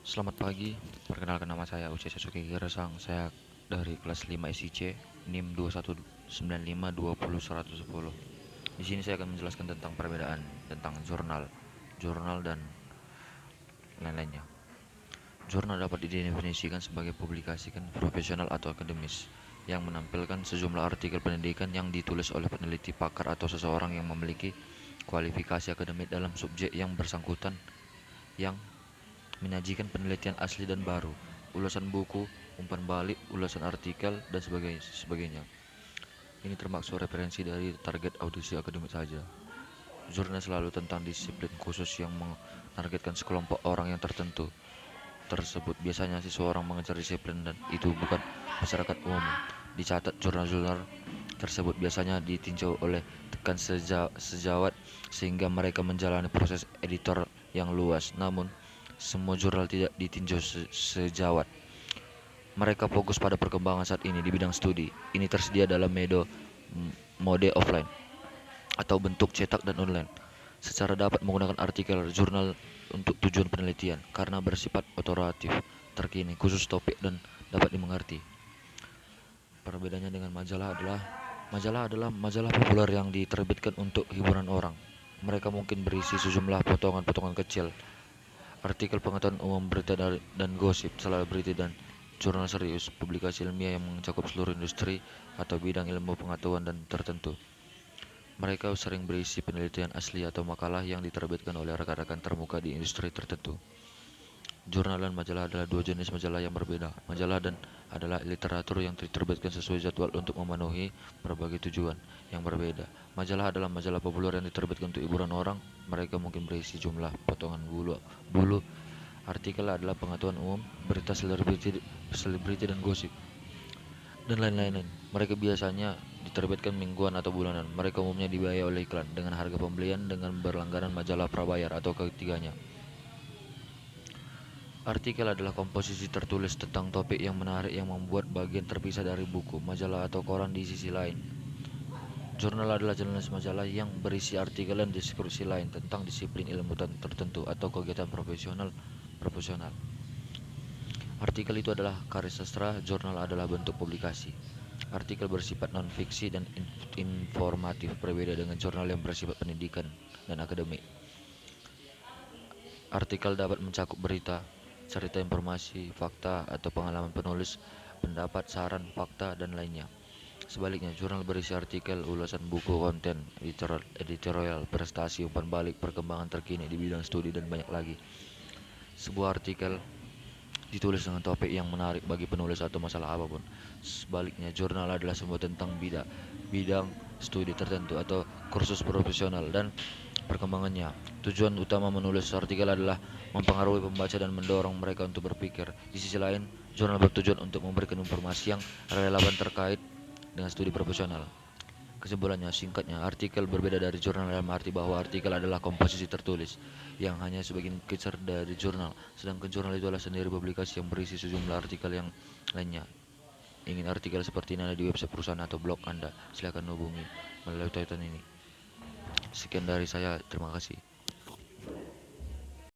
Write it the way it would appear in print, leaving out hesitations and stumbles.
Selamat pagi, perkenalkan nama saya Uche Sasuke Giresang. Saya dari kelas 5 SIC, NIM 2195201110. Di sini saya akan menjelaskan tentang perbedaan tentang jurnal dan lain-lainnya. Jurnal dapat didefinisikan sebagai publikasi profesional atau akademis yang menampilkan sejumlah artikel pendidikan yang ditulis oleh peneliti, pakar, atau seseorang yang memiliki kualifikasi akademik dalam subjek yang bersangkutan, yang menyajikan penelitian asli dan baru, ulasan buku, umpan balik, ulasan artikel, dan sebagainya. Ini termasuk referensi dari target audisi akademik saja. Jurnal selalu tentang disiplin khusus yang menargetkan sekelompok orang yang tertentu tersebut. Biasanya seseorang mengejar disiplin dan itu bukan masyarakat umum. Dicatat jurnal-jurnal tersebut biasanya ditinjau oleh tekan sejawat sehingga mereka menjalani proses editor yang luas. Namun, semua jurnal tidak ditinjau sejawat. Mereka fokus pada perkembangan saat ini di bidang studi. Ini tersedia dalam mode offline atau bentuk cetak dan online. Secara dapat menggunakan artikel jurnal untuk tujuan penelitian karena bersifat otoratif, terkini, khusus topik dan dapat dimengerti. Perbedaannya dengan majalah adalah majalah populer yang diterbitkan untuk hiburan orang. Mereka mungkin berisi sejumlah potongan-potongan kecil, artikel pengetahuan umum, berita dan gosip, selebriti, dan jurnal serius, publikasi ilmiah yang mencakup seluruh industri atau bidang ilmu pengetahuan dan tertentu. Mereka sering berisi penelitian asli atau makalah yang diterbitkan oleh rekan-rekan termuka di industri tertentu. Jurnal dan majalah adalah dua jenis majalah yang berbeda. Majalah dan adalah literatur yang diterbitkan sesuai jadwal untuk memenuhi berbagai tujuan yang berbeda. Majalah adalah majalah populer yang diterbitkan untuk hiburan orang. Mereka mungkin berisi jumlah potongan bulu. Artikel adalah pengetahuan umum, berita, selebriti dan gosip, dan lain-lain. Mereka biasanya diterbitkan mingguan atau bulanan. Mereka umumnya dibayar oleh iklan dengan harga pembelian dengan berlangganan majalah prabayar atau ketiganya. Artikel adalah komposisi tertulis tentang topik yang menarik yang membuat bagian terpisah dari buku, majalah, atau koran di sisi lain. Jurnal adalah jenis majalah yang berisi artikel dan deskripsi lain tentang disiplin ilmu tertentu atau kegiatan profesional. Artikel itu adalah karya sastra, jurnal adalah bentuk publikasi. Artikel bersifat non-fiksi dan informatif, berbeda dengan jurnal yang bersifat pendidikan dan akademik. Artikel dapat mencakup berita, cerita, informasi, fakta, atau pengalaman penulis, pendapat, saran, fakta, dan lainnya. Sebaliknya, jurnal berisi artikel, ulasan buku, konten, editorial, prestasi, umpan balik, perkembangan terkini di bidang studi, dan banyak lagi. Sebuah artikel ditulis dengan topik yang menarik bagi penulis atau masalah apapun. Sebaliknya, jurnal adalah semua tentang bidang studi tertentu atau kursus profesional dan perkembangannya. Tujuan utama menulis artikel adalah mempengaruhi pembaca dan mendorong mereka untuk berpikir. Di sisi lain, jurnal bertujuan untuk memberikan informasi yang relevan terkait dengan studi profesional. Kesimpulannya, singkatnya, artikel berbeda dari jurnal dalam arti bahwa artikel adalah komposisi tertulis yang hanya sebagian kecil dari jurnal, sedangkan jurnal itu adalah sendiri publikasi yang berisi sejumlah artikel yang lainnya. Ingin artikel seperti ini ada di website perusahaan atau blog Anda? Silakan hubungi melalui tautan ini. Sekian dari saya, terima kasih.